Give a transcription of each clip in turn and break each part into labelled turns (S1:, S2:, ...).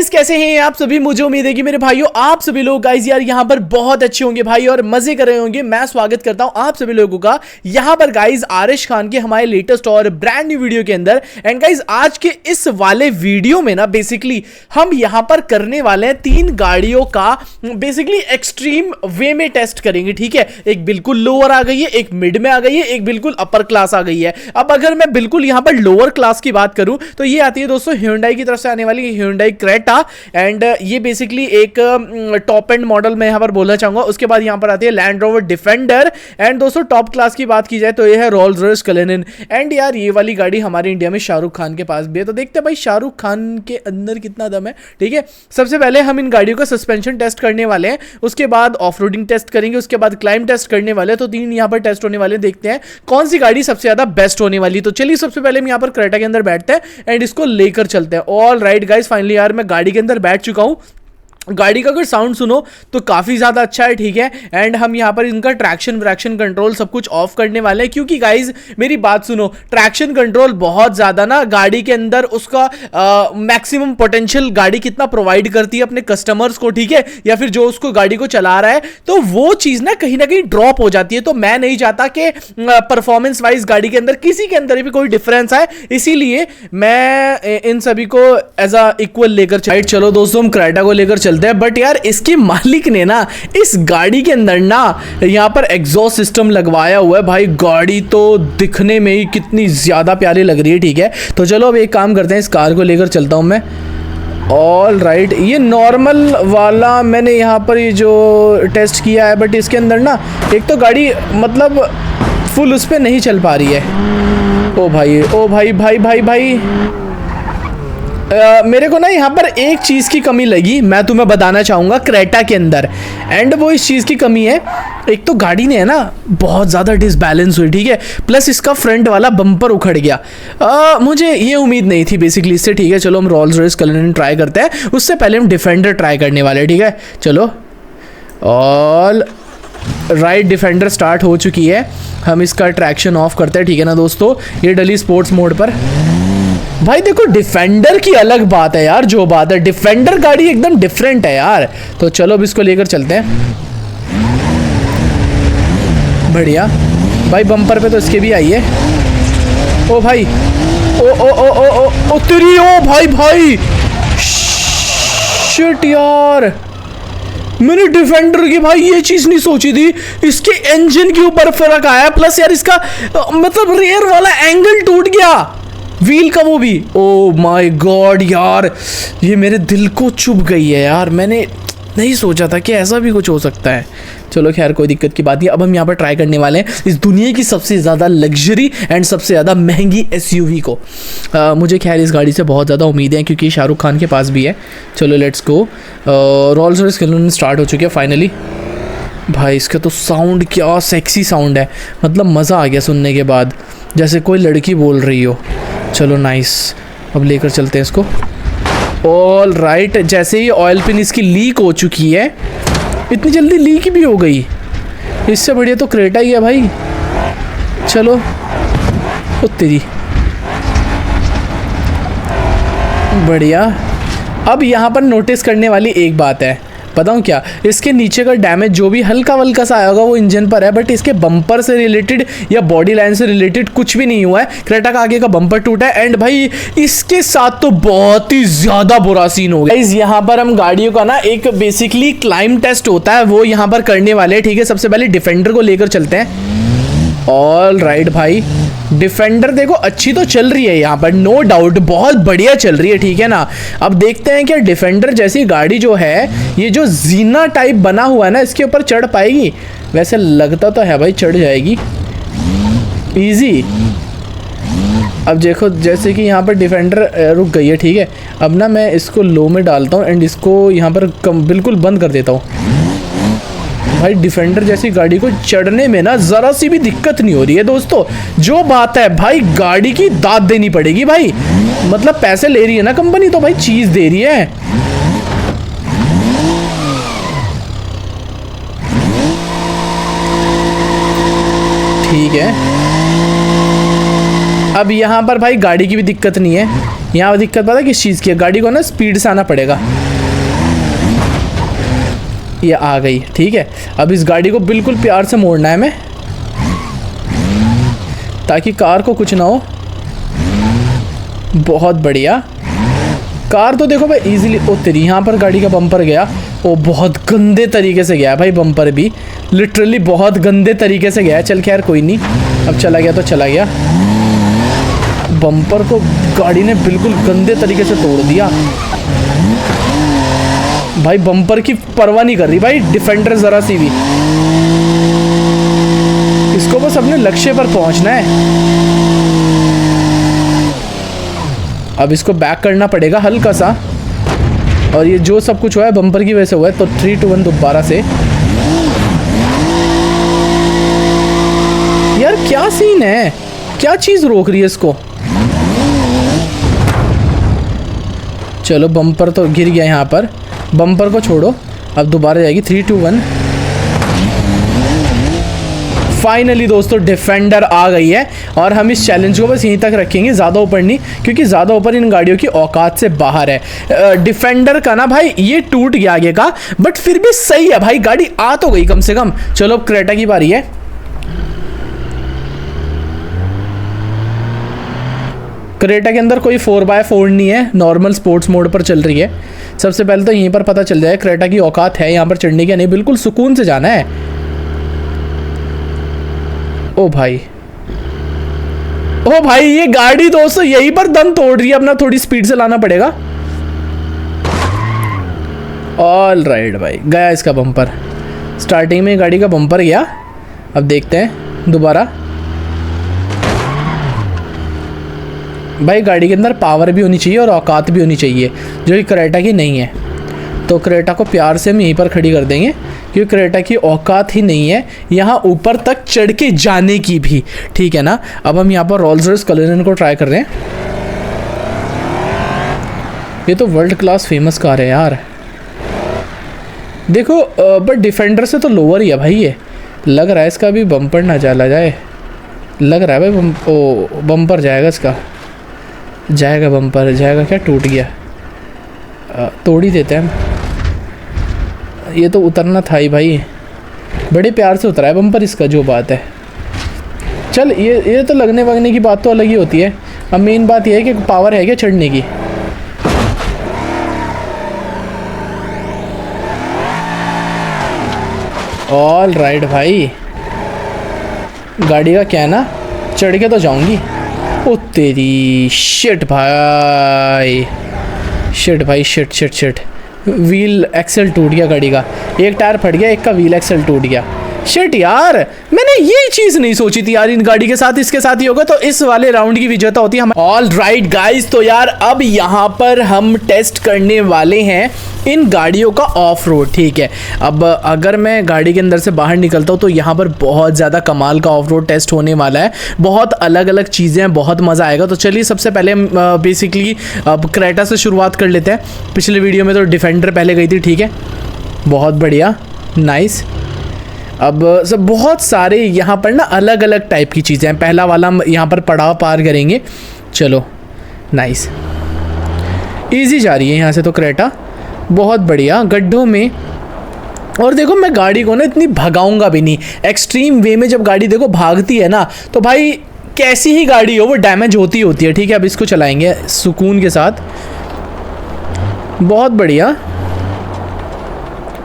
S1: Guys कैसे हैं आप सभी। मुझे उम्मीद है कि मेरे भाइयों आप सभी लोग गाइस यार यहाँ पर बहुत अच्छे होंगे भाई और मजे कर रहे होंगे। मैं स्वागत करता हूँ आप सभी लोगों का यहाँ पर गाइस आरिश खान के हमारे लेटेस्ट और ब्रांड न्यू वीडियो के अंदर। एंड गाइस आज के इस वाले वीडियो में ना बेसिकली हम यहाँ पर करने वाले हैं 3 गाड़ियों का बेसिकली एक्सट्रीम वे में टेस्ट करेंगे। ठीक है, एक बिल्कुल लोअर आ गई है, एक मिड में आ गई है, एक बिल्कुल अपर क्लास आ गई है। अब अगर मैं बिल्कुल यहाँ पर लोअर क्लास की बात करूँ तो ये आती है दोस्तों Hyundai की तरफ से आने वाली Hyundai क्रेटा। एंड ये बेसिकली एक टॉप एंड मॉडल में यहाँ पर बोलना चाहूंगा। उसके बाद यहाँ पर आती है लैंड रोवर डिफेंडर। एंड दोस्तों टॉप क्लास की बात की जाए तो ये है रोल्स रॉयस कलेनिन। एंड यार ये वाली गाड़ी हमारे इंडिया में शाहरुख खान के पास भी है, तो देखते हैं भाई शाहरुख खान के अंदर कितना दम है। ठीक है, सबसे पहले हम इन गाड़ियों का सस्पेंशन टेस्ट करने वाले हैं, उसके बाद ऑफ रोडिंग टेस्ट करेंगे, उसके बाद क्लाइम टेस्ट करने वाले हैं। तो 3 यहाँ पर टेस्ट होने वाले, देखते हैं कौन सी गाड़ी सबसे ज्यादा बेस्ट होने वाली। तो चलिए सबसे पहले हम यहाँ पर क्रेटा के अंदर बैठते हैं एंड इसको लेकर चलते हैं। ऑल राइट गाइस, फाइनली यार मैं गाड़ी के अंदर बैठ चुका हूँ। गाड़ी का अगर साउंड सुनो तो काफ़ी ज़्यादा अच्छा है। ठीक है, एंड हम यहाँ पर इनका ट्रैक्शन व्रैक्शन कंट्रोल सब कुछ ऑफ करने वाले हैं, क्योंकि गाइज मेरी बात सुनो, ट्रैक्शन कंट्रोल बहुत ज़्यादा ना गाड़ी के अंदर उसका मैक्सिमम पोटेंशियल गाड़ी कितना प्रोवाइड करती है अपने कस्टमर्स को, ठीक है, या फिर जो उसको गाड़ी को चला रहा है, तो वो चीज़ ना कहीं ड्रॉप हो जाती है। तो मैं नहीं चाहता कि परफॉर्मेंस वाइज गाड़ी के अंदर किसी के अंदर भी कोई डिफरेंस आए, इसीलिए मैं इन सभी को एज अ इक्वल लेकर चलो दोस्तों हम क्रेटा को लेकर। बट यार इसके मालिक ने ना इस गाड़ी के अंदर ना यहाँ पर एग्जॉस्ट सिस्टम लगवाया हुआ है। भाई गाड़ी तो दिखने में ही कितनी ज्यादा प्यारी लग रही है। ठीक है, तो चलो अब एक काम करते हैं, इस कार को लेकर चलता हूं मैं। ऑल राइट, ये नॉर्मल वाला मैंने यहाँ पर ये जो टेस्ट किया है, बट इसके अंदर ना एक तो गाड़ी मतलब फुल उस पर नहीं चल पा रही है। ओ भाई ओ भाई भाई भाई भाई मेरे को ना यहाँ पर एक चीज़ की कमी लगी, मैं तुम्हें बताना चाहूँगा क्रेटा के अंदर। एंड वो इस चीज़ की कमी है, एक तो गाड़ी ने है ना बहुत ज़्यादा डिसबैलेंस हुई। ठीक है, प्लस इसका फ्रंट वाला बम्पर उखड़ गया। मुझे ये उम्मीद नहीं थी बेसिकली इससे। ठीक है, चलो हम रोल्स रॉयस कलेनिन ट्राई करते हैं, उससे पहले हम डिफेंडर ट्राई करने वाले हैं। ठीक है, चलो ऑल राइट, डिफेंडर स्टार्ट हो चुकी है, हम इसका ट्रैक्शन ऑफ करते हैं। ठीक है ना दोस्तों, ये डली स्पोर्ट्स मोड पर। भाई देखो डिफेंडर की अलग बात है यार, जो बात है डिफेंडर गाड़ी एकदम डिफरेंट है यार। तो चलो अब इसको लेकर चलते हैं। बढ़िया भाई, बम्पर पे तो इसके भी आई है। ओ भाई ओ ओ ओ ओ ओ ओ तेरी, ओ भाई भाई शिट यार, मैंने डिफेंडर की भाई ये चीज नहीं सोची थी, इसके इंजन के ऊपर फर्क आया, प्लस यार इसका मतलब रियर वाला एंगल टूट गया व्हील का, वो भी। ओ माय गॉड यार, ये मेरे दिल को चुभ गई है यार, मैंने नहीं सोचा था कि ऐसा भी कुछ हो सकता है। चलो खैर कोई दिक्कत की बात नहीं। अब हम यहाँ पर ट्राई करने वाले हैं इस दुनिया की सबसे ज़्यादा लग्जरी एंड सबसे ज़्यादा महंगी एसयूवी को। मुझे खैर इस गाड़ी से बहुत ज़्यादा उम्मीदें हैं, क्योंकि शाहरुख खान के पास भी है। चलो let's go. Rolls Royce Cullinan start हो चुकी है फाइनली। भाई इसका तो साउंड क्या सेक्सी साउंड है, मतलब मज़ा आ गया सुनने के बाद, जैसे कोई लड़की बोल रही हो। चलो नाइस, अब लेकर चलते हैं इसको। ऑल राइट, जैसे ही ऑयल पिन इसकी लीक हो चुकी है, इतनी जल्दी लीक भी हो गई, इससे बढ़िया तो क्रेटा ही है भाई। चलो ओ तेरी, बढ़िया। अब यहाँ पर नोटिस करने वाली एक बात है, बताऊँ क्या, इसके नीचे का डैमेज जो भी हल्का वल्का सा आया होगा वो इंजन पर है, बट इसके बम्पर से रिलेटेड या बॉडी लाइन से रिलेटेड कुछ भी नहीं हुआ है। क्रेटा का आगे का बम्पर टूटा है एंड भाई इसके साथ तो बहुत ही ज़्यादा बुरा सीन हो गया। यहाँ पर हम गाड़ियों का ना एक बेसिकली क्लाइम टेस्ट होता है, वो यहाँ पर करने वाले हैं। ठीक है, सबसे पहले डिफेंडर को लेकर चलते हैं। ऑल राइट भाई, डिफेंडर देखो अच्छी तो चल रही है यहाँ पर, नो डाउट बहुत बढ़िया चल रही है। ठीक है ना, अब देखते हैं कि डिफेंडर जैसी गाड़ी जो है, ये जो जीना टाइप बना हुआ है ना, इसके ऊपर चढ़ पाएगी। वैसे लगता तो है भाई चढ़ जाएगी इजी। अब देखो जैसे कि यहाँ पर डिफेंडर रुक गई है। ठीक है, अब ना मैं इसको लो में डालता हूँ एंड इसको यहाँ पर बिल्कुल बंद कर देता हूँ। भाई डिफेंडर जैसी गाड़ी को चढ़ने में ना ज़रा सी भी दिक्कत नहीं हो रही है दोस्तों। जो बात है भाई, गाड़ी की दाद देनी पड़ेगी भाई, मतलब पैसे ले रही है ना कंपनी, तो भाई चीज़ दे रही है। ठीक है, अब यहाँ पर भाई गाड़ी की भी दिक्कत नहीं है, यहाँ दिक्कत पता है किस चीज़ की है, गाड़ी को ना स्पीड से आना पड़ेगा। ये आ गई, ठीक है। अब इस गाड़ी को बिल्कुल प्यार से मोड़ना है हमें, ताकि कार को कुछ ना हो। बहुत बढ़िया। कार तो देखो भाई इजीली, ओ तेरी, यहाँ पर गाड़ी का बम्पर गया। ओ बहुत गंदे तरीके से गया भाई बम्पर भी, लिटरली बहुत गंदे तरीके से गया। चल खैर कोई नहीं, अब चला गया तो चला गया। बम्पर को गाड़ी ने बिल्कुल गंदे तरीके से तोड़ दिया भाई। बम्पर की परवाह नहीं कर रही भाई डिफेंडर ज़रा सी भी। इसको बस अपने लक्ष्य पर पहुंचना है। अब इसको बैक करना पड़ेगा हल्का सा, और ये जो सब कुछ हुआ है बम्पर की वजह से हुआ है। तो 3, 2, 1 दोबारा से। यार क्या सीन है, क्या चीज़ रोक रही है इसको। चलो बम्पर तो गिर गया यहाँ पर, बम्पर को छोड़ो। अब दोबारा जाएगी 3, 2, 1। फाइनली दोस्तों डिफेंडर आ गई है, और हम इस चैलेंज को बस यहीं तक रखेंगे, ज़्यादा ऊपर नहीं, क्योंकि ज़्यादा ऊपर इन गाड़ियों की औकात से बाहर है। डिफेंडर का ना भाई ये टूट गया आगे का, बट फिर भी सही है भाई, गाड़ी आ तो गई कम से कम। चलो अब क्रेटा की बारी है। क्रेटा के अंदर कोई 4x4 नहीं है, नॉर्मल स्पोर्ट्स मोड पर चल रही है। सबसे पहले तो यहीं पर पता चल जाए क्रेटा की औकात है यहाँ पर चढ़ने की नहीं। बिल्कुल सुकून से जाना है। ओ भाई, ओ भाई, ये गाड़ी दोस्तों यहीं पर दम तोड़ रही है अपना, थोड़ी स्पीड से लाना पड़ेगा। ऑल राइट भाई, गया इसका बम्पर। स्टार्टिंग में गाड़ी का बम्पर गया। अब देखते हैं दोबारा। भाई गाड़ी के अंदर पावर भी होनी चाहिए और औकात भी होनी चाहिए, जो कि क्रेटा की नहीं है। तो क्रेटा को प्यार से हम यहीं पर खड़ी कर देंगे, क्योंकि क्रेटा की औकात ही नहीं है यहाँ ऊपर तक चढ़ के जाने की भी, ठीक है ना। अब हम यहाँ पर रोल्स रॉयस कलेनन को ट्राई कर रहे हैं। ये तो वर्ल्ड क्लास फेमस कार है यार, देखो। बट डिफेंडर से तो लोअर ही है भाई ये। लग रहा है इसका भी बम्पर ना चला जाए, लग रहा है भाई। बम्पर जाएगा इसका, जाएगा बम्पर जाएगा। क्या टूट गया, तोड़ ही देते हैं। ये तो उतरना था ही भाई, बड़े प्यार से उतरा है बम्पर इसका, जो बात है। चल ये तो लगने वगने की बात तो अलग ही होती है। अब मेन बात ये है कि पावर है क्या चढ़ने की। ऑल राइट भाई, गाड़ी का क्या है ना, चढ़ के तो जाऊंगी। ओ तेरी शिट भाई, शिट भाई, shit shit shit. Wheel axle टूट गया गाड़ी का, एक टायर फट गया, एक का व्हील एक्सेल टूट गया। शिट यार, मैंने ये चीज़ नहीं सोची थी यार, इन गाड़ी के साथ इसके साथ ही होगा, तो इस वाले राउंड की विजेता होती है हम। ऑल राइट गाइस, तो यार अब यहाँ पर हम टेस्ट करने वाले हैं इन गाड़ियों का ऑफ रोड, ठीक है। अब अगर मैं गाड़ी के अंदर से बाहर निकलता हूँ तो यहाँ पर बहुत ज़्यादा कमाल का ऑफ रोड टेस्ट होने वाला है। बहुत अलग अलग चीज़ें हैं, बहुत मज़ा आएगा। तो चलिए सबसे पहले हम बेसिकली अब क्रेटा से शुरुआत कर लेते हैं। पिछले वीडियो में तो डिफेंडर पहले गई थी, ठीक है, बहुत बढ़िया, नाइस। अब सब बहुत सारे यहाँ पर ना अलग अलग टाइप की चीज़ें हैं। पहला वाला हम यहाँ पर पड़ाव पार करेंगे। चलो नाइस, इजी जा रही है यहाँ से तो क्रेटा, बहुत बढ़िया। गड्ढों में, और देखो मैं गाड़ी को ना इतनी भगाऊंगा भी नहीं। एक्सट्रीम वे में जब गाड़ी देखो भागती है ना, तो भाई कैसी ही गाड़ी हो वो डैमेज होती होती है, ठीक है। अब इसको चलाएंगे सुकून के साथ, बहुत बढ़िया,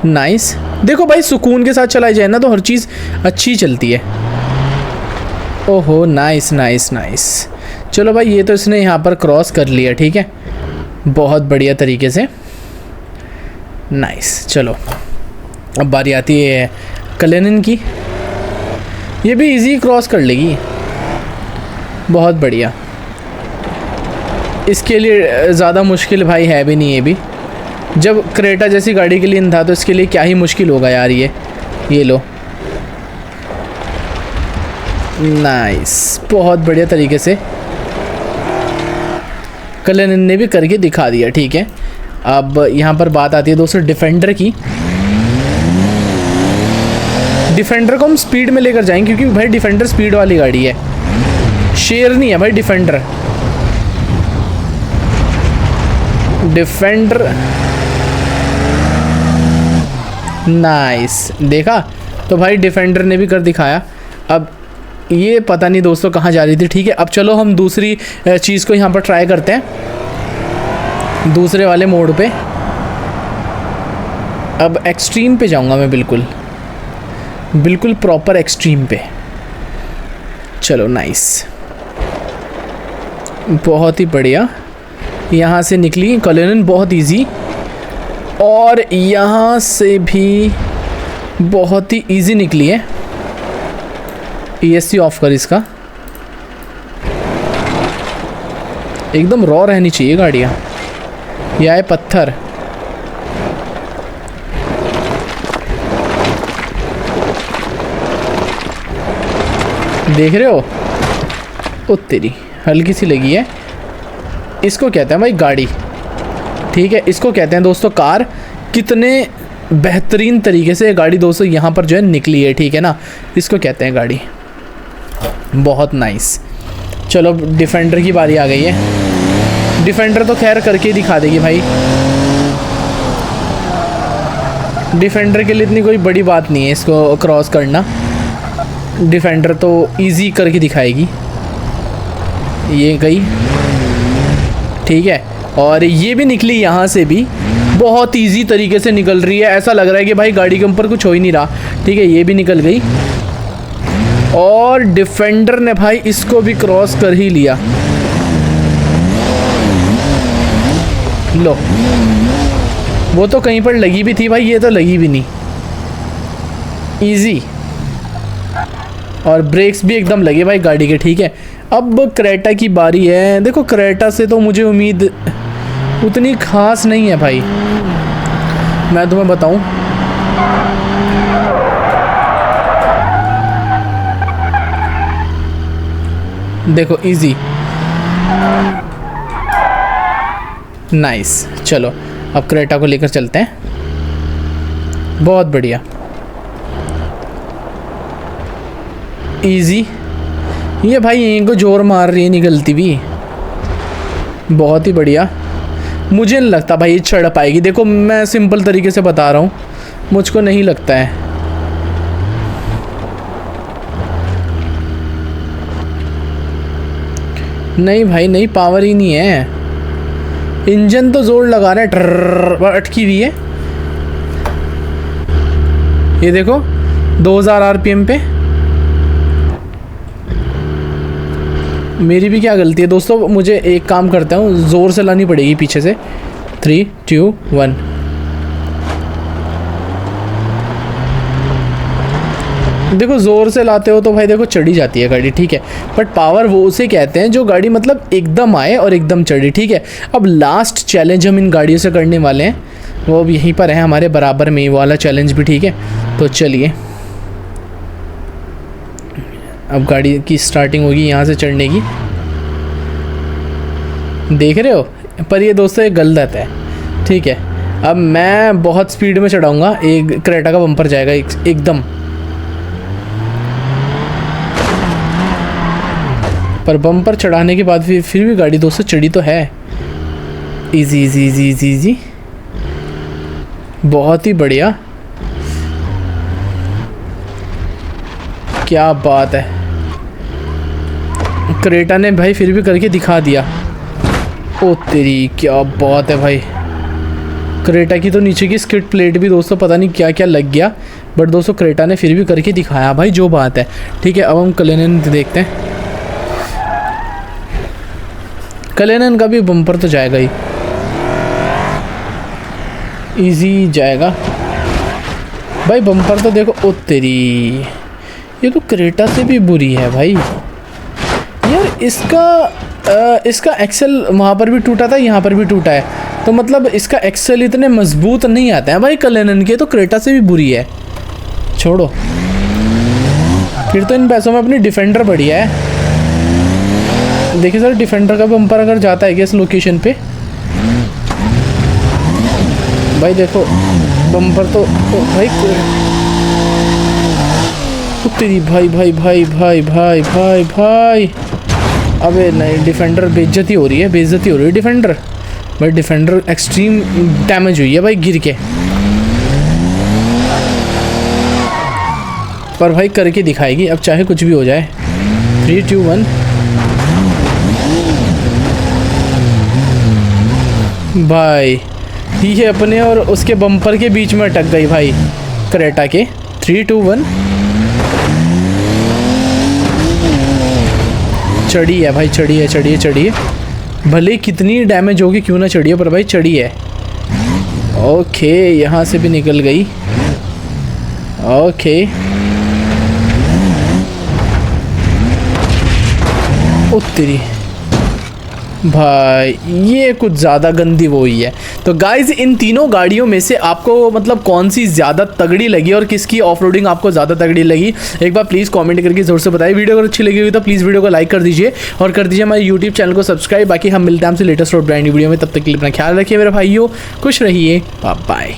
S1: नाइस। देखो भाई सुकून के साथ चलाई जाए ना तो हर चीज़ अच्छी चलती है। ओहो नाइस नाइस नाइस। चलो भाई ये तो इसने यहाँ पर क्रॉस कर लिया, ठीक है, बहुत बढ़िया तरीके से, नाइस। चलो अब बारी आती है कलेनन की, ये भी इजी क्रॉस कर लेगी, बहुत बढ़िया। इसके लिए ज़्यादा मुश्किल भाई है भी नहीं, ये भी जब क्रेटा जैसी गाड़ी के लिए था तो इसके लिए क्या ही मुश्किल होगा यार। ये लो, नाइस, बहुत बढ़िया तरीके से कलेनन ने भी करके दिखा दिया, ठीक है। अब यहाँ पर बात आती है दोस्तों डिफेंडर की। डिफेंडर को हम स्पीड में लेकर जाएंगे, क्योंकि भाई डिफेंडर स्पीड वाली गाड़ी है, शेर नहीं है भाई डिफेंडर। डिफेंडर, नाइस, देखा तो भाई डिफेंडर ने भी कर दिखाया। अब ये पता नहीं दोस्तों कहाँ जा रही थी। ठीक है, अब चलो हम दूसरी चीज़ को यहाँ पर ट्राई करते हैं, दूसरे वाले मोड पे। अब एक्सट्रीम पे जाऊँगा मैं, बिल्कुल प्रॉपर एक्सट्रीम पे। चलो नाइस, बहुत ही बढ़िया। यहाँ से निकली कलेनन, बहुत इजी, और यहाँ से भी बहुत ही इजी निकली है। ESC ऑफ कर इसका, एकदम रॉ रहनी चाहिए गाड़ियाँ। यह है पत्थर, देख रहे हो? ओ तेरी, हल्की सी लगी है। इसको कहते हैं भाई गाड़ी। ठीक है, इसको कहते हैं दोस्तों कार। कितने बेहतरीन तरीके से गाड़ी दोस्तों यहाँ पर जो है निकली है। ठीक है ना, इसको कहते हैं गाड़ी। बहुत नाइस। चलो डिफेंडर की बारी आ गई है। डिफेंडर तो खैर करके ही दिखा देगी भाई, डिफेंडर के लिए इतनी कोई बड़ी बात नहीं है इसको क्रॉस करना। डिफेंडर तो इजी करके दिखाएगी। ये गई, ठीक है, और ये भी निकली यहाँ से भी बहुत इजी तरीके से निकल रही है। ऐसा लग रहा है कि भाई गाड़ी के ऊपर कुछ हो ही नहीं रहा। ठीक है, ये भी निकल गई, और डिफेंडर ने भाई इसको भी क्रॉस कर ही लिया। लो, वो तो कहीं पर लगी भी थी भाई, ये तो लगी भी नहीं। इजी, और ब्रेक्स भी एकदम लगे भाई गाड़ी के। ठीक है, अब क्रेटा की बारी है। देखो क्रेटा से तो मुझे उम्मीद उतनी खास नहीं है भाई, मैं तुम्हें बताऊं। देखो इजी, नाइस। चलो अब क्रेटा को लेकर चलते हैं। बहुत बढ़िया, इजी। ये भाई यहीं को जोर मार रही है, निकलती भी। बहुत ही बढ़िया। मुझे नहीं लगता भाई ये चढ़ पाएगी। देखो मैं सिंपल तरीके से बता रहा हूँ, मुझको नहीं लगता है। नहीं भाई नहीं, पावर ही नहीं है। इंजन तो जोर लगा रहा है, ट्रर अटकी हुई है। ये देखो 2000 RPM पे। मेरी भी क्या गलती है दोस्तों, मुझे एक काम करता हूँ, ज़ोर से लानी पड़ेगी पीछे से। 3, 2, 1। देखो ज़ोर से लाते हो तो भाई देखो चढ़ी जाती है गाड़ी। ठीक है, बट पावर वो उसे कहते हैं जो गाड़ी मतलब एकदम आए और एकदम चढ़ी। ठीक है, अब लास्ट चैलेंज हम इन गाड़ियों से करने वाले हैं, वो अब यहीं पर है हमारे बराबर में, वो वाला चैलेंज भी। ठीक है, तो चलिए अब गाड़ी की स्टार्टिंग होगी यहाँ से चढ़ने की। देख रहे हो, पर ये दोस्तों एक गलत है। ठीक है, अब मैं बहुत स्पीड में चढ़ाऊँगा, एक क्रेटा का बम्पर जाएगा एकदम। पर बम्पर चढ़ाने के बाद फिर भी गाड़ी दोस्तों चढ़ी तो है। Easy easy easy easy easy, बहुत ही बढ़िया, क्या बात है। क्रेटा ने भाई फिर भी करके दिखा दिया। ओ तेरी, क्या बात है भाई। क्रेटा की तो नीचे की स्किड प्लेट भी दोस्तों पता नहीं क्या क्या लग गया, बट दोस्तों क्रेटा ने फिर भी करके दिखाया भाई, जो बात है। ठीक है, अब हम कलेनन देखते हैं। कलेनन का भी बम्पर तो जाएगा ही, इजी जाएगा भाई बम्पर तो। देखो ओ तेरी, ये तो क्रेटा से भी बुरी है भाई यार। इसका एक्सेल वहाँ पर भी टूटा था, यहाँ पर भी टूटा है, तो मतलब इसका एक्सेल इतने मजबूत नहीं आते हैं भाई कलेनन के, तो क्रेटा से भी बुरी है। छोड़ो, फिर तो इन पैसों में अपनी डिफेंडर बढ़िया है। देखिए सर, डिफेंडर का बम्पर अगर जाता है क्या इस लोकेशन पे भाई, देखो बम्पर तो भाई तेरी, भाई भाई भाई भाई भाई भाई भाई। अबे नहीं, डिफेंडर बेइज्जती हो रही है, बेइज्जती हो रही है डिफेंडर। भाई डिफेंडर एक्सट्रीम डैमेज हुई है भाई गिर के, पर भाई करके दिखाएगी अब चाहे कुछ भी हो जाए। 3 2 1 भाई ये अपने और उसके बम्पर के बीच में अटक गई भाई क्रेटा के। 3 2 1 चढ़ी है भाई, चढ़ी है, चढ़ी है, चढ़ी है, भले कितनी डैमेज होगी क्यों ना चढ़ी है, पर भाई चढ़ी है। ओके यहाँ से भी निकल गई। ओके ओ तेरी भाई ये कुछ ज़्यादा गंदी वो ही है। तो गाइज इन तीनों गाड़ियों में से आपको मतलब कौन सी ज़्यादा तगड़ी लगी और किसकी ऑफरोडिंग आपको ज़्यादा तगड़ी लगी, एक बार प्लीज़ कमेंट करके ज़रूर से बताइए। वीडियो अगर अच्छी लगी हुई तो प्लीज़ वीडियो को लाइक कर दीजिए और कर दीजिए हमारे यूट्यूब चैनल को सब्सक्राइब। बाकी हम मिलते हैं हमसे लेटेस्ट और ब्रांड वीडियो में, तब तक के लिए अपना ख्याल रखिए मेरे भाइयों, खुश रहिए, बाय बाय।